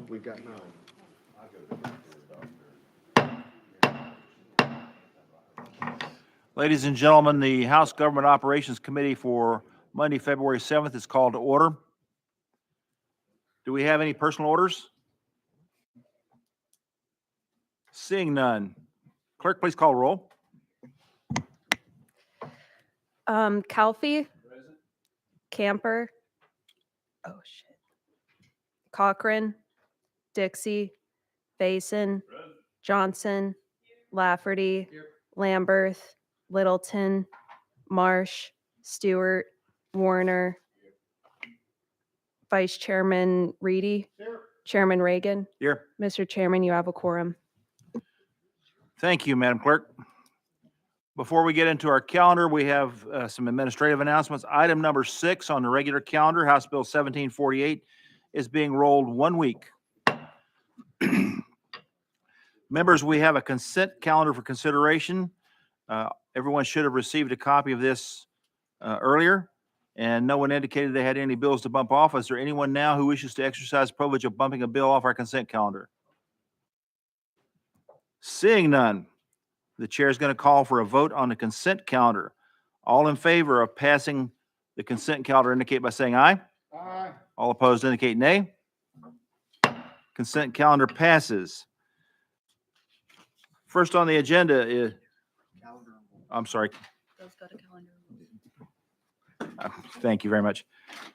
We got none. Ladies and gentlemen, the House Government Operations Committee for Monday, February 7th is called to order. Do we have any personal orders? Seeing none. Clerk, please call roll. Calfee. Camper. Oh, shit. Cochran. Dixie. Basin. Johnson. Lafferty. Lamberth. Littleton. Marsh. Stewart. Warner. Vice Chairman Reedy. Chairman Reagan. Here. Mr. Chairman, you have a quorum. Thank you, Madam Clerk. Before we get into our calendar, we have some administrative announcements. Item number 6 on the regular calendar, House Bill 1748, is being rolled 1 week. Members, we have a consent calendar for consideration. Everyone should have received a copy of this earlier, and no one indicated they had any bills to bump off. Is there anyone now who wishes to exercise the privilege of bumping a bill off our consent calendar? Seeing none, the chair is going to call for a vote on the consent calendar. All in favor of passing the consent calendar indicate by saying aye. Aye. All opposed indicate nay. Consent calendar passes. First on the agenda is, I'm sorry. Thank you very much.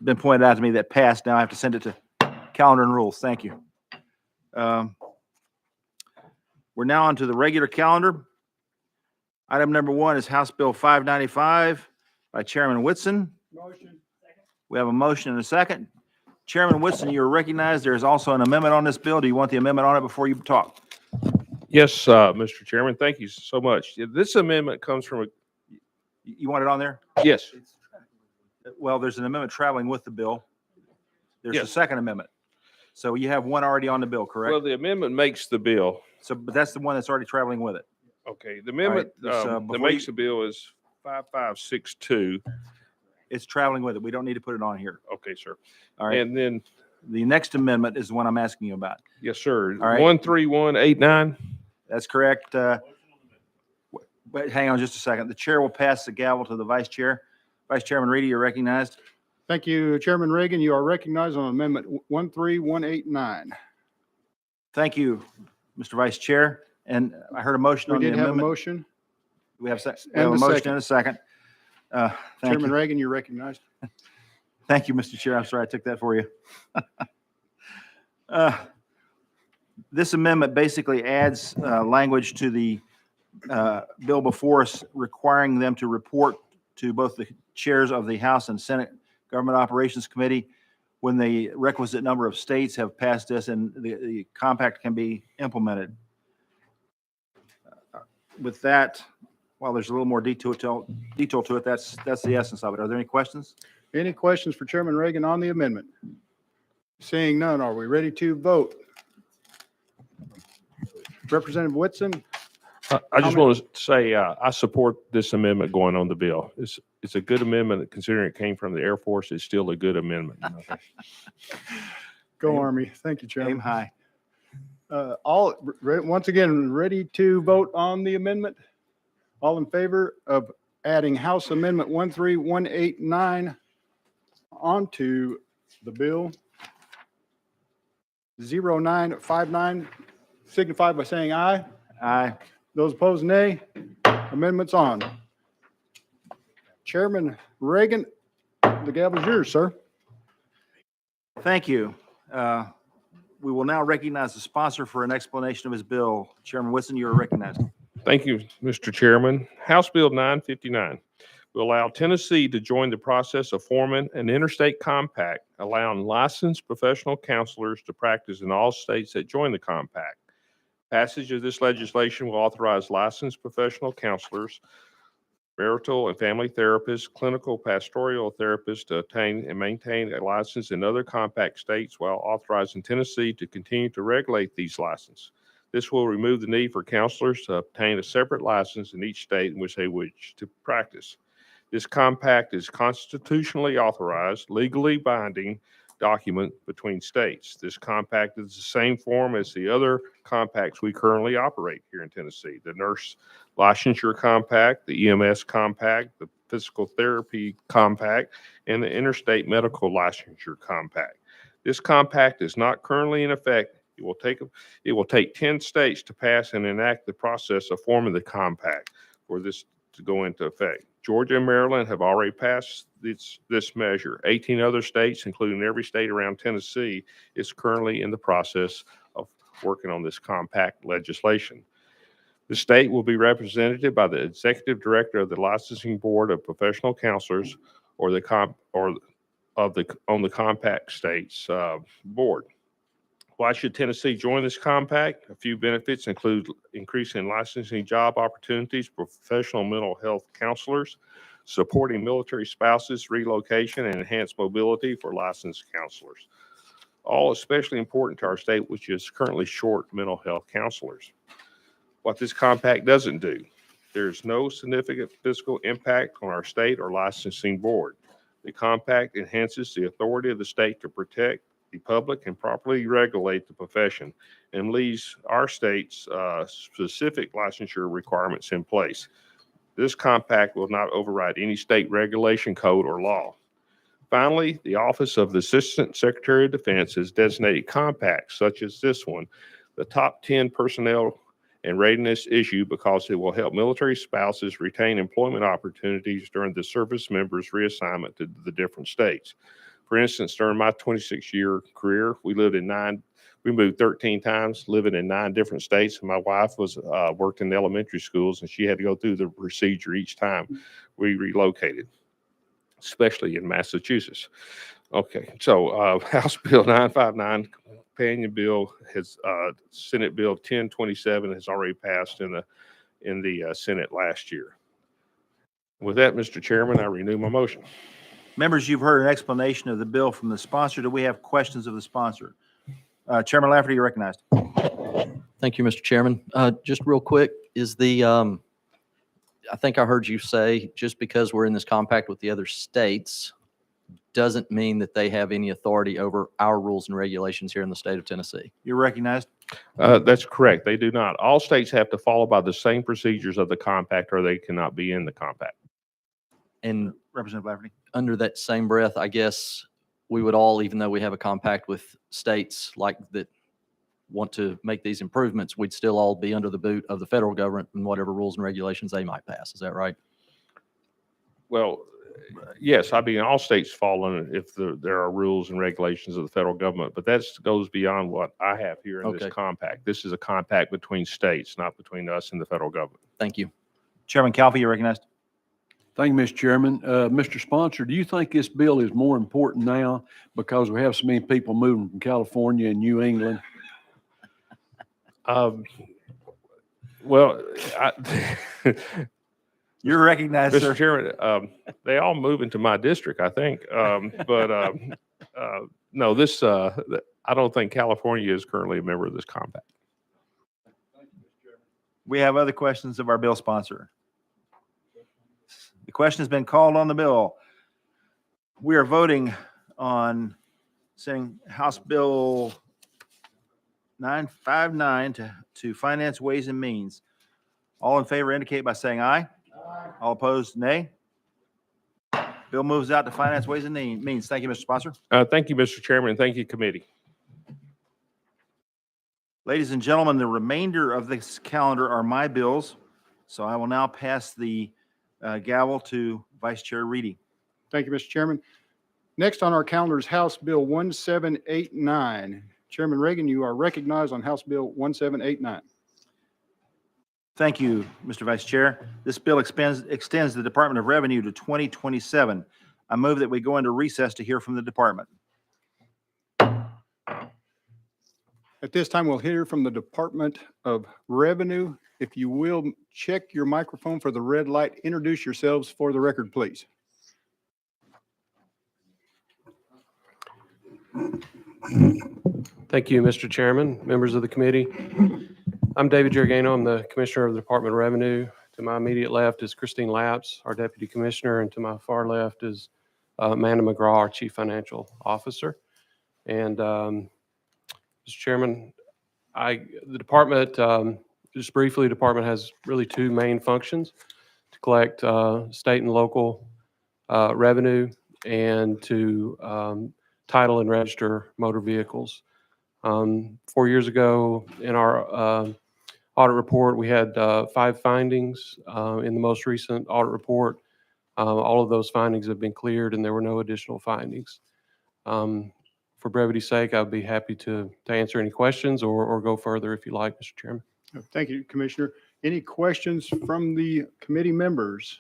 Been pointed out to me that passed. Now I have to send it to calendar and rules. Thank you. We're now onto the regular calendar. Item number 1 is House Bill 595 by Chairman Whitson. Motion. We have a motion and a second. Chairman Whitson, you're recognized. There is also an amendment on this bill. Do you want the amendment on it before you talk? Yes, Mr. Chairman, thank you so much. This amendment comes from You want it on there? yes, Well, there's an amendment traveling with the bill. There's a Yes. second amendment. So you have one already on the bill, correct? well, the amendment makes the bill. So, but that's the one that's already traveling with it. Okay, the amendment this, that before makes you- the bill is 5562. It's traveling with it. We don't need to put it on here. Okay, sir. All right. And then, The next amendment is the one I'm asking you about. yes, sir, All right. 13189. That's correct. But hang on just a second. The chair will pass the gavel to the vice chair. Vice Chairman Reedy, you're recognized. Thank you, Chairman Reagan. You are recognized on Amendment 13189. Thank you, Mr. Vice Chair. And I heard a motion We on the did have a amendment. motion. We have And a a motion second. and a second. Thank Chairman you. Reagan, you're recognized. Thank you, Mr. Chair. I'm sorry I took that for you. This amendment basically adds language to the bill before us requiring them to report to both the chairs of the House and Senate Government Operations Committee when the requisite number of states have passed this and the compact can be implemented. With that, while there's a little more detail to it, that's the essence of it. Are there any questions? Any questions for Chairman Reagan on the amendment? Seeing none, are we ready to vote? Representative Whitson, I just want to say, I support this amendment going on the bill. It's a good amendment considering it came from the Air Force. It's still a good amendment. go Aim- Army. Thank you, Aim Chairman. high. Once again, ready to vote on the amendment? All in favor of adding House Amendment 13189 onto the bill? 0959, signify by saying aye. Aye. Those opposed, nay. Amendment's on. Chairman Reagan, the gavel's yours, sir. Thank you. We will now recognize the sponsor for an explanation of his bill. Chairman Whitson, you are recognized. Thank you, Mr. Chairman. House Bill 959 will allow Tennessee to join the process of forming an interstate compact, allowing licensed professional counselors to practice in all states that join the compact. Passage of this legislation will authorize licensed professional counselors, marital and family therapists, clinical pastoral therapists to obtain and maintain a license in other compact states while authorizing Tennessee to continue to regulate these licenses. This will remove the need for counselors to obtain a separate license in each state in which they wish to practice. This compact is constitutionally authorized, legally binding, document between states. This compact is the same form as the other compacts we currently operate here in Tennessee. The Nurse Licensure Compact, the EMS Compact, the Physical Therapy Compact, and the Interstate Medical Licensure Compact. This compact is not currently in effect. It will take 10 states to pass and enact the process of forming the compact for this to go into effect. Georgia and Maryland have already passed this measure. 18 other states, including every state around Tennessee, is currently in the process of working on this compact legislation. The state will be represented by the executive director of the Licensing Board of Professional Counselors on the compact states board. Why should Tennessee join this compact? A few benefits include increasing licensing job opportunities for professional mental health counselors, supporting military spouses, relocation, and enhanced mobility for licensed counselors. All especially important to our state, which is currently short mental health counselors. What this compact doesn't do, there's no significant fiscal impact on our state or licensing board. The compact enhances the authority of the state to protect the public and properly regulate the profession and leaves our state's specific licensure requirements in place. This compact will not override any state regulation code or law. Finally, the Office of the Assistant Secretary of Defense has designated compacts such as this one the top 10 personnel and readiness issue because it will help military spouses retain employment opportunities during the service members' reassignment to the different states. For instance, during my 26-year career, we moved 13 times, living in 9 different states. And my wife worked in elementary schools, and she had to go through the procedure each time we relocated, especially in Massachusetts. Okay, so House Bill 959, companion bill, has Senate Bill 1027 has already passed in the Senate last year. With that, Mr. Chairman, I renew my motion. Members, you've heard an explanation of the bill from the sponsor. Do we have questions of the sponsor? Chairman Lafferty, you're recognized. Thank you, Mr. Chairman. Just real quick, is I think I heard you say just because we're in this compact with the other states doesn't mean that they have any authority over our rules and regulations here in the state of Tennessee. You're recognized. That's correct. They do not. All states have to follow by the same procedures of the compact or they cannot be in the compact. And Representative Lafferty. under that same breath, I guess we would all, even though we have a compact with states like that want to make these improvements, we'd still all be under the boot of the federal government and whatever rules and regulations they might pass. Is that right? Well, yes, I mean, all states fall under if there are rules and regulations of the federal government, but that goes beyond what I have here in Okay. this compact. This is a compact between states, not between us and the federal government. Thank you. Chairman Calfee, you're recognized. Thank you, Mr. Chairman. Mr. Sponsor, do you think this bill is more important now because we have so many people moving from California and New England? Well, You're recognized, Mr. sir. Chairman, they all move into my district, I think. No, I don't think California is currently a member of this compact. We have other questions of our bill sponsor. The question has been called on the bill. We are voting on sending House Bill 959 to Finance, Ways and Means. All in favor indicate by saying aye. All opposed, nay. Bill moves out to Finance, Ways and Means. Thank you, Mr. Sponsor. Thank you, Mr. Chairman, and thank you, committee. Ladies and gentlemen, the remainder of this calendar are my bills. So I will now pass the gavel to Vice Chair Reedy. Thank you, Mr. Chairman. Next on our calendar is House Bill 1789. Chairman Reagan, you are recognized on House Bill 1789. Thank you, Mr. Vice Chair. This bill extends the Department of Revenue to 2027. I move that we go into recess to hear from the department. At this time, we'll hear from the Department of Revenue. If you will, check your microphone for the red light. Introduce yourselves for the record, please. Thank you, Mr. Chairman, members of the committee. I'm David Giorgano. I'm the Commissioner of the Department of Revenue. To my immediate left is Christine Lapps, our Deputy Commissioner, and to my far left is Amanda McGraw, our Chief Financial Officer. And Mr. Chairman, the department, just briefly, the department has really two main functions: to collect state and local revenue and to title and register motor vehicles. 4 years ago, in our audit report, we had 5 findings. In the most recent audit report, all of those findings have been cleared and there were no additional findings. For brevity's sake, I'd be happy to answer any questions or go further if you like, Mr. Chairman. Thank you, Commissioner. Any questions from the committee members?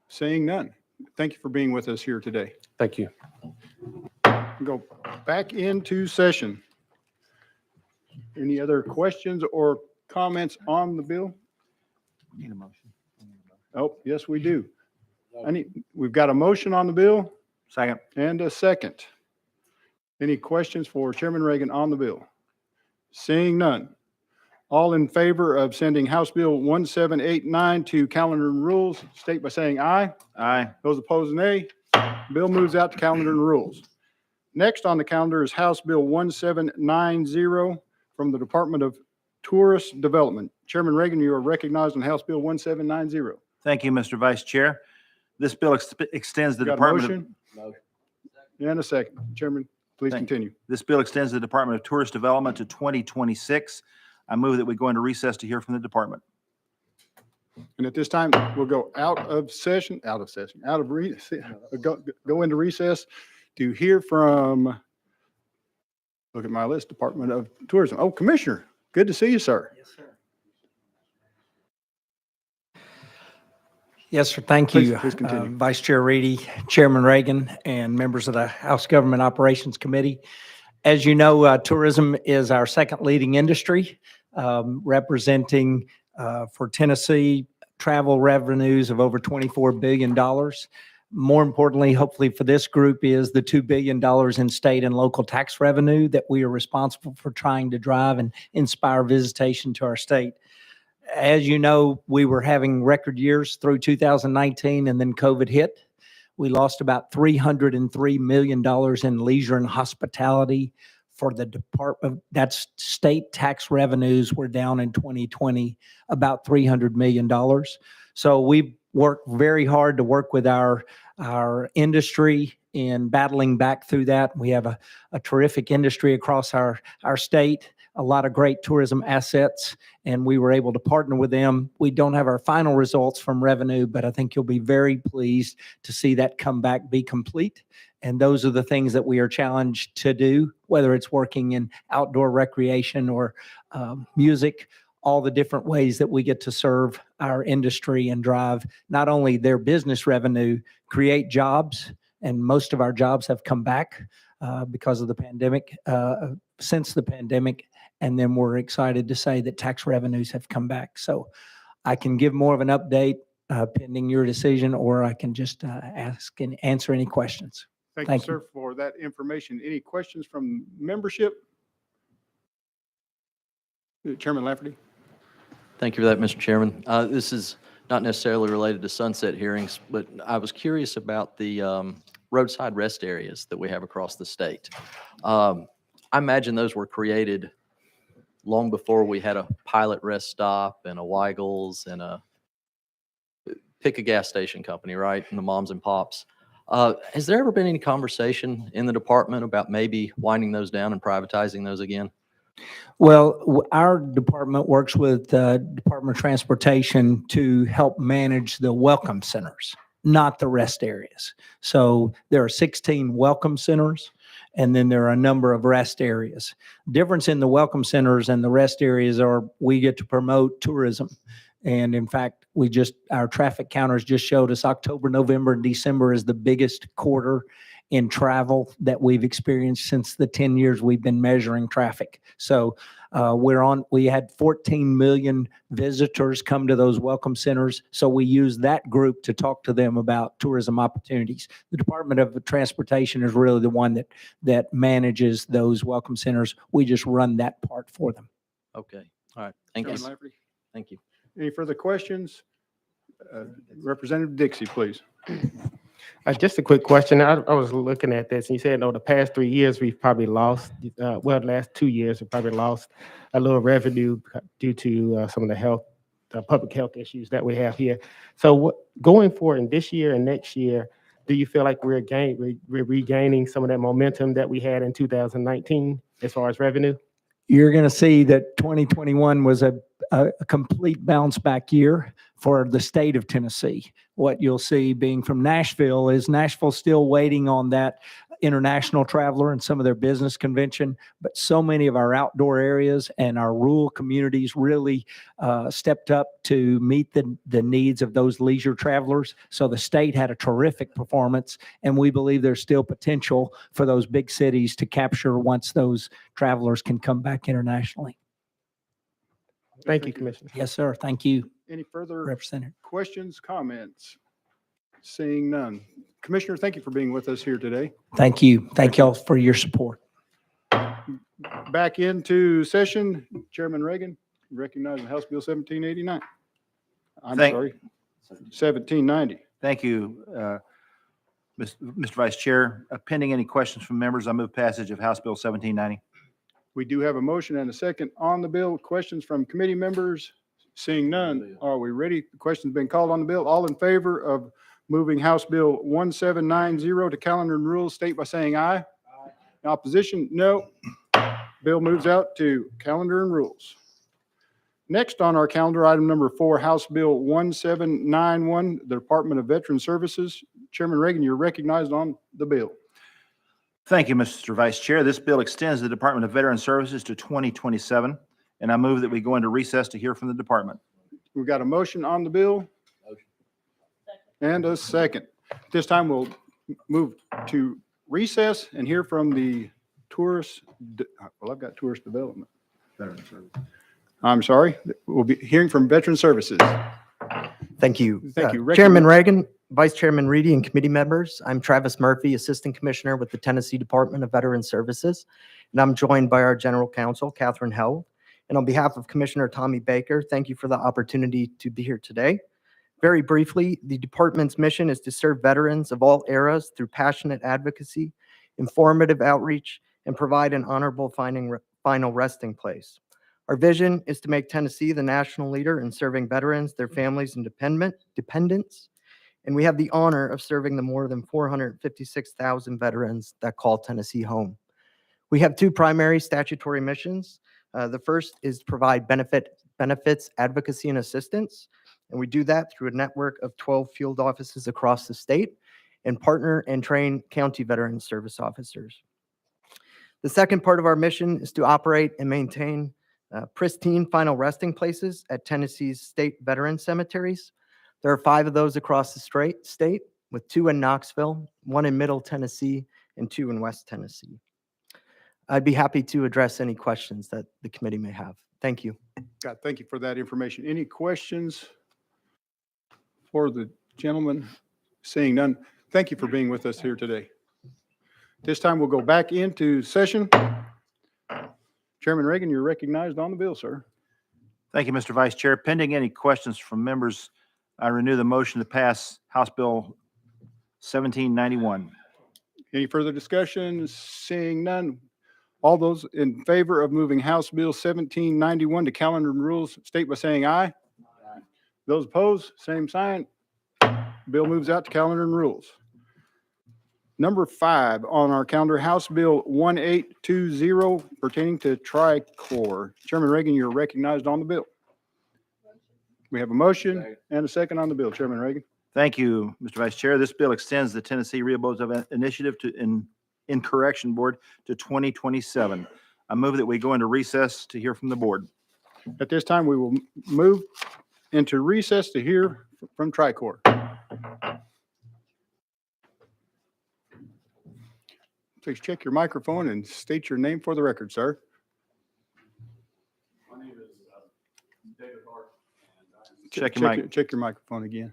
Seeing none. Thank you for being with us here today. Thank you. Go back into session. Any other questions or comments on the bill? Need a motion. Oh, yes, we do. We've got a motion on the bill Second. and a second. Any questions for Chairman Reagan on the bill? Seeing none. All in favor of sending House Bill 1789 to calendar and rules, state by saying aye. Aye. Those opposed, nay. Bill moves out to calendar and rules. Next on the calendar is House Bill 1790 from the Department of Tourist Development. Chairman Reagan, you are recognized on House Bill 1790. Thank you, Mr. Vice Chair. This bill extends the Got a Department of motion? And a second. Chairman, please Thank- continue. This bill extends the Department of Tourist Development to 2026. I move that we go into recess to hear from the department. And at this time, we'll go out of go into recess to hear from, look at my list, Department of Tourism. Oh, Commissioner, good to see you, sir. Yes, sir. Yes, sir. Thank Please- you. please continue. Vice Chair Reedy, Chairman Reagan, and members of the House Government Operations Committee. As you know, tourism is our second leading industry, representing for Tennessee travel revenues of over $24 billion. More importantly, hopefully for this group, is the $2 billion in state and local tax revenue that we are responsible for trying to drive and inspire visitation to our state. As you know, we were having record years through 2019, and then COVID hit. We lost about $303 million in leisure and hospitality for the department. That's state tax revenues were down in 2020, about $300 million. So we've worked very hard to work with our industry in battling back through that. We have a terrific industry across our state, a lot of great tourism assets, and we were able to partner with them. We don't have our final results from revenue, but I think you'll be very pleased to see that comeback be complete. And those are the things that we are challenged to do, whether it's working in outdoor recreation or music, all the different ways that we get to serve our industry and drive not only their business revenue, create jobs, and most of our jobs have come back because of the pandemic, since the pandemic. And then we're excited to say that tax revenues have come back. So I can give more of an update pending your decision, or I can just ask and answer any questions. Thank you, Thank you. sir, for that information. Any questions from membership? Chairman Lafferty? Thank you for that, Mr. Chairman. This is not necessarily related to sunset hearings, but I was curious about the roadside rest areas that we have across the state. I imagine those were created long before we had a pilot rest stop and a Weigel's and pick a gas station company, right? And the moms and pops. Has there ever been any conversation in the department about maybe winding those down and privatizing those again? Well, our department works with Department of Transportation to help manage the welcome centers, not the rest areas. So there are 16 welcome centers, and then there are a number of rest areas. Difference in the welcome centers and the rest areas are we get to promote tourism. And in fact, our traffic counters just showed us October, November, and December is the biggest quarter in travel that we've experienced since the 10 years we've been measuring traffic. So we had 14 million visitors come to those welcome centers. So we use that group to talk to them about tourism opportunities. The Department of Transportation is really the one that manages those welcome centers. We just run that part for them. Okay, all right, thank you. Chairman Lafferty? Thank you. Any further questions? Representative Dixie, please. Just a quick question. I was looking at this, and you said, the past 3 years, we've probably lost, the last 2 years, we've probably lost a little revenue due to some of the public health issues that we have here. So going forward in this year and next year, do you feel like we're regaining some of that momentum that we had in 2019 as far as revenue? You're going to see that 2021 was a complete bounce back year for the state of Tennessee. What you'll see being from Nashville is Nashville still waiting on that international traveler and some of their business convention, but so many of our outdoor areas and our rural communities really stepped up to meet the needs of those leisure travelers. So the state had a terrific performance, and we believe there's still potential for those big cities to capture once those travelers can come back internationally. Thank you, Commissioner. Yes, sir. Thank you, Any further Representative. questions, comments? Seeing none. Commissioner, thank you for being with us here today. Thank you. Thank y'all for your support. Back into session, Chairman Reagan, recognizing House Bill 1789. I'm Thank- sorry, 1790. Thank you, Mr. Vice Chair. Pending any questions from members, I move passage of House Bill 1790. We do have a motion and a second on the bill. Questions from committee members? Seeing none, are we ready? The question's been called on the bill. All in favor of moving House Bill 1790 to calendar and rules, state by saying aye. In opposition, no. Bill moves out to calendar and rules. Next on our calendar, item number 4, House Bill 1791, the Department of Veteran Services. Chairman Reagan, you're recognized on the bill. Thank you, Mr. Vice Chair. This bill extends the Department of Veteran Services to 2027, and I move that we go into recess to hear from the department. We've got a motion on the bill. And a second. This time we'll move to recess and hear from the I've got tourist development. I'm sorry. We'll be hearing from Veteran Services. Thank you. Thank you. Chairman Reagan, Vice Chairman Reedy, and committee members. I'm Travis Murphy, Assistant Commissioner with the Tennessee Department of Veteran Services, and I'm joined by our General Counsel, Catherine Held. And on behalf of Commissioner Tommy Baker, thank you for the opportunity to be here today. Very briefly, the department's mission is to serve veterans of all eras through passionate advocacy, informative outreach, and provide an honorable final resting place. Our vision is to make Tennessee the national leader in serving veterans, their families, and dependents. And we have the honor of serving the more than 456,000 veterans that call Tennessee home. We have 2 primary statutory missions. The first is to provide benefits, advocacy, and assistance. And we do that through a network of 12 field offices across the state and partner and train county veteran service officers. The second part of our mission is to operate and maintain pristine final resting places at Tennessee's state veteran cemeteries. There are 5 of those across the state, with 2 in Knoxville, 1 in Middle Tennessee, and 2 in West Tennessee. I'd be happy to address any questions that the committee may have. Thank you. God, thank you for that information. Any questions for the gentleman? Seeing none, thank you for being with us here today. This time we'll go back into session. Chairman Reagan, you're recognized on the bill, sir. Thank you, Mr. Vice Chair. Pending any questions from members, I renew the motion to pass House Bill 1791. Any further discussion? Seeing none. All those in favor of moving House Bill 1791 to calendar and rules, state by saying aye. Those opposed, same sign. Bill moves out to calendar and rules. Number 5 on our calendar, House Bill 1820 pertaining to Tricor. Chairman Reagan, you're recognized on the bill. We have a motion and a second on the bill. Chairman Reagan. Thank you, Mr. Vice Chair. This bill extends the Tennessee Rehabilitative Initiative in Correction Board to 2027. I move that we go into recess to hear from the board. At this time, we will move into recess to hear from Tricor. Please check your microphone and state your name for the record, sir. My name is David Hart. Check your mic. Check your microphone again.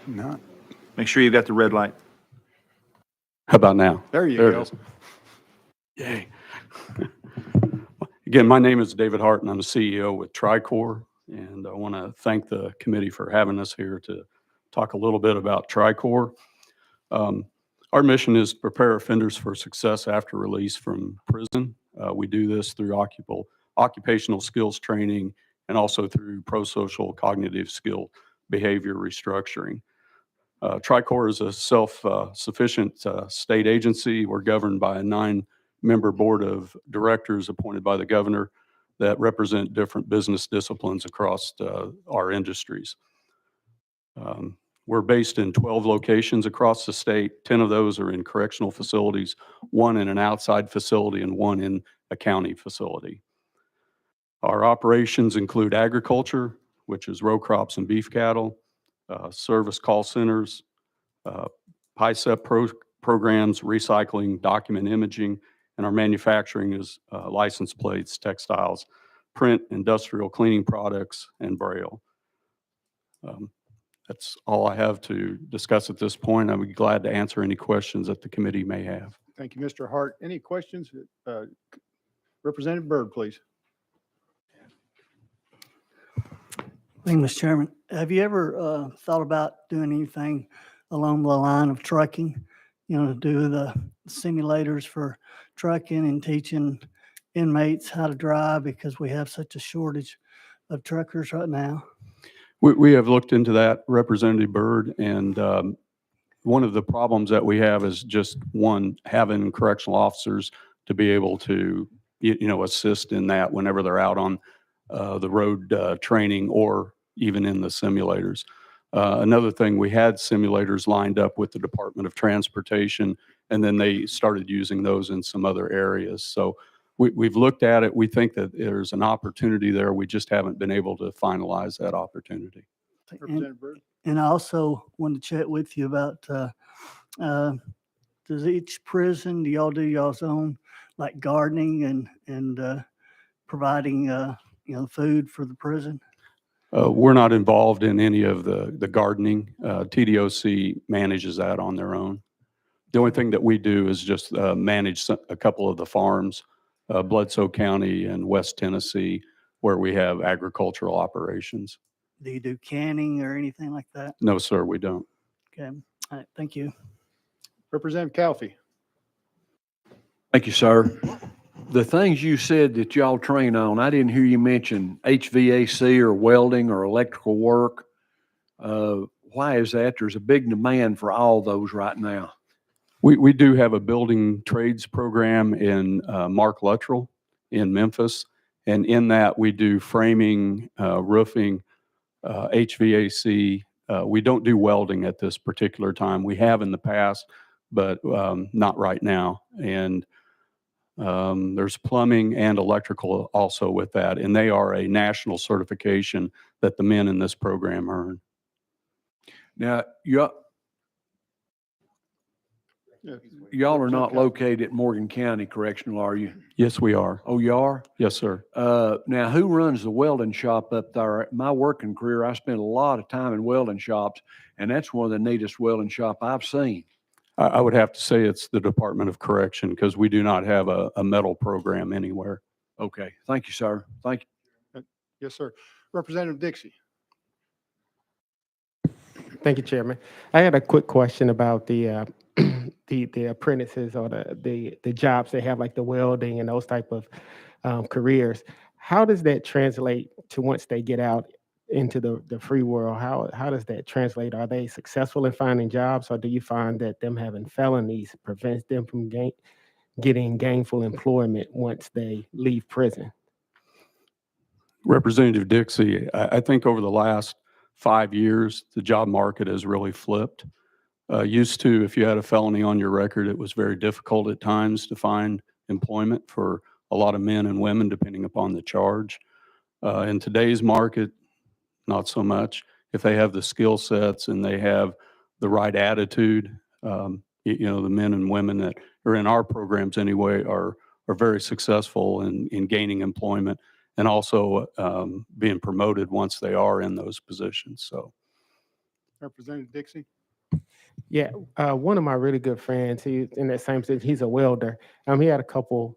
Not. Make sure you've got the red light. How about now? There you There it go. is. Yay. Again, my name is David Hart, and I'm the CEO with Tricor. And I want to thank the committee for having us here to talk a little bit about Tricor. Our mission is to prepare offenders for success after release from prison. We do this through occupational skills training and also through pro-social cognitive skill behavior restructuring. Tricor is a self-sufficient state agency. We're governed by a 9-member board of directors appointed by the governor that represent different business disciplines across our industries. We're based in 12 locations across the state. 10 of those are in correctional facilities, 1 in an outside facility, and 1 in a county facility. Our operations include agriculture, which is row crops and beef cattle, service call centers, PICEP programs, recycling, document imaging, and our manufacturing is license plates, textiles, print, industrial cleaning products, and Braille. That's all I have to discuss at this point. I would be glad to answer any questions that the committee may have. Thank you, Mr. Hart. Any questions? Representative Byrd, please. Thank you, Mr. Chairman. Have you ever thought about doing anything along the line of trucking? Do the simulators for trucking and teaching inmates how to drive because we have such a shortage of truckers right now? We have looked into that, Representative Byrd, and one of the problems that we have is just, one, having correctional officers to be able to, assist in that whenever they're out on the road training or even in the simulators. Another thing, we had simulators lined up with the Department of Transportation, and then they started using those in some other areas. So we've looked at it. We think that there's an opportunity there. We just haven't been able to finalize that opportunity. Representative Byrd. And I also wanted to chat with you about, does each prison, do y'all do y'all's own like gardening and providing, food for the prison? We're not involved in any of the gardening. TDOC manages that on their own. The only thing that we do is just manage a couple of the farms, Bledsoe County and West Tennessee, where we have agricultural operations. Do you do canning or anything like that? No, sir, we don't. Okay, all right, thank you. Representative Calfee. Thank you, sir. The things you said that y'all train on, I didn't hear you mention HVAC or welding or electrical work. Why is that? There's a big demand for all those right now. We do have a building trades program in Mark Luttrell in Memphis. And in that, we do framing, roofing, HVAC. We don't do welding at this particular time. We have in the past, but not right now. And there's plumbing and electrical also with that. And they are a national certification that the men in this program earn. Now, y'all are not located at Morgan County Correctional, are you? Yes, we are. Oh, you are? Yes, sir. Now, who runs the welding shop up there? My working career, I spent a lot of time in welding shops, and that's one of the neatest welding shop I've seen. I would have to say it's the Department of Correction because we do not have a metal program anywhere. Okay. Thank you, sir. Thank you. Yes, sir. Representative Dixie. Thank you, Chairman. I had a quick question about the the apprentices or the jobs they have, like the welding and those type of careers. How does that translate to once they get out into the free world? How does that translate? Are they successful in finding jobs, or do you find that them having felonies prevents them from getting gainful employment once they leave prison? Representative Dixie, I think over the last 5 years, the job market has really flipped. Used to, if you had a felony on your record, it was very difficult at times to find employment for a lot of men and women, depending upon the charge. In today's market, not so much. If they have the skill sets and they have the right attitude, the men and women that are in our programs anyway are very successful in gaining employment and also being promoted once they are in those positions. So, Representative Dixie. Yeah, one of my really good friends, he in that same sense, he's a welder. He had a couple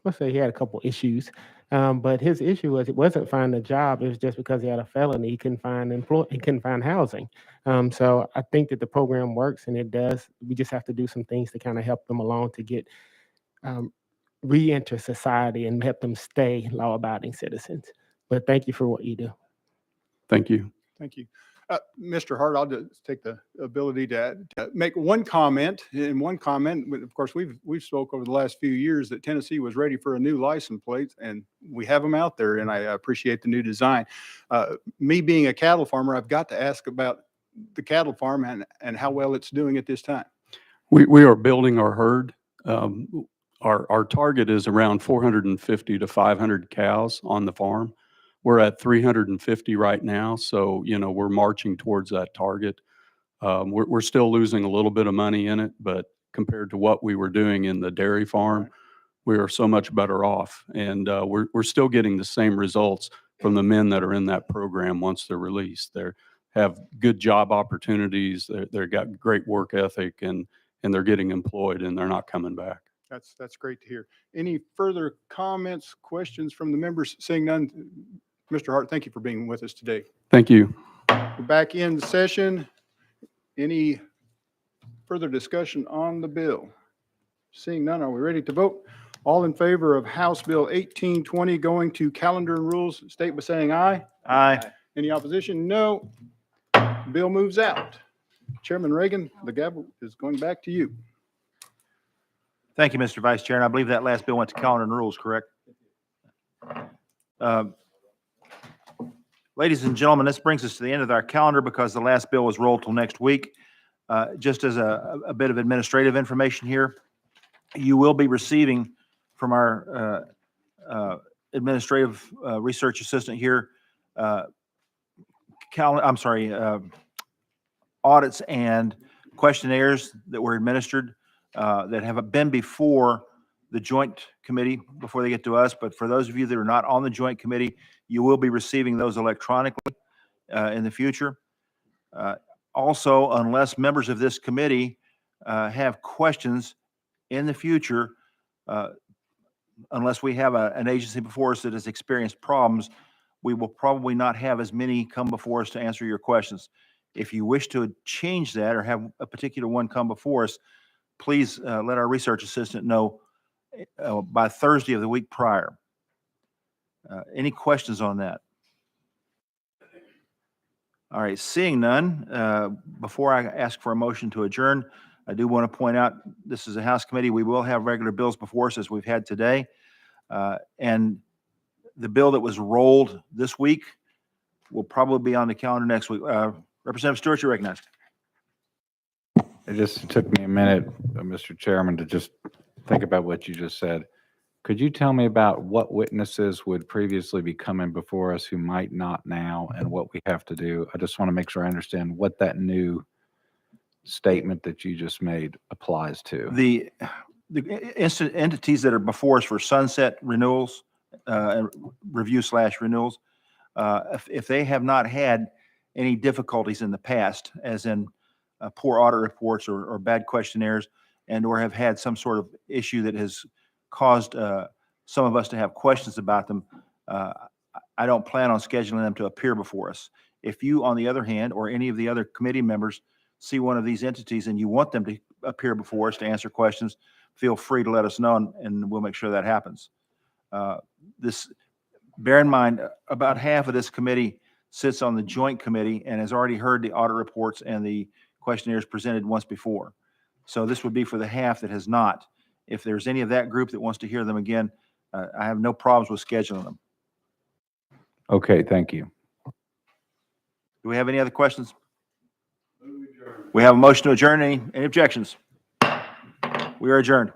let's say he had a couple issues. But his issue was it wasn't finding a job. It was just because he had a felony. He couldn't find he couldn't find housing. So I think that the program works, and it does. We just have to do some things to kind of help them along to get re-enter society and help them stay law-abiding citizens. But thank you for what you do. Thank you. Thank you. Mr. Hart, I'll just take the ability to make one comment. And one comment, of course, we've spoke over the last few years that Tennessee was ready for a new license plate, and we have them out there, and I appreciate the new design. Me being a cattle farmer, I've got to ask about the cattle farm and how well it's doing at this time. We are building our herd. Our target is around 450 to 500 cows on the farm. We're at 350 right now, so, we're marching towards that target. We're still losing a little bit of money in it, but compared to what we were doing in the dairy farm, we are so much better off. And we're still getting the same results from the men that are in that program once they're released. They have good job opportunities, they've got great work ethic, and they're getting employed, and they're not coming back. That's great to hear. Any further comments, questions from the members? Seeing none, Mr. Hart, thank you for being with us today. Thank you. We're back in session. Any further discussion on the bill? Seeing none, are we ready to vote? All in favor of House Bill 1820 going to calendar and rules, state by saying aye. Aye. Any opposition? No. Bill moves out. Chairman Reagan, the gavel is going back to you. Thank you, Mr. Vice Chair. And I believe that last bill went to calendar and rules, correct? Ladies and gentlemen, this brings us to the end of our calendar because the last bill was rolled till next week. Just as a bit of administrative information here, you will be receiving from our administrative research assistant here, audits and questionnaires that were administered that have been before the joint committee before they get to us. But for those of you that are not on the joint committee, you will be receiving those electronically in the future. Also, unless members of this committee have questions in the future, unless we have an agency before us that has experienced problems, we will probably not have as many come before us to answer your questions. If you wish to change that or have a particular one come before us, please let our research assistant know by Thursday of the week prior. Any questions on that? All right, seeing none, before I ask for a motion to adjourn, I do want to point out this is a House committee. We will have regular bills before us as we've had today. And the bill that was rolled this week will probably be on the calendar next week. Representative Stewart, you're recognized. It just took me a minute, Mr. Chairman, to just think about what you just said. Could you tell me about what witnesses would previously be coming before us who might not now, and what we have to do? I just want to make sure I understand what that new statement that you just made applies to. The entities that are before us for sunset renewals, review/renewals, if they have not had any difficulties in the past, as in poor audit reports or bad questionnaires, and or have had some sort of issue that has caused some of us to have questions about them, I don't plan on scheduling them to appear before us. If you, on the other hand, or any of the other committee members see one of these entities and you want them to appear before us to answer questions, feel free to let us know, and we'll make sure that happens. Bear in mind, about half of this committee sits on the joint committee and has already heard the audit reports and the questionnaires presented once before. So this would be for the half that has not. If there's any of that group that wants to hear them again, I have no problems with scheduling them. Okay, thank you. Do we have any other questions? We have a motion to adjourn. Any objections? We are adjourned.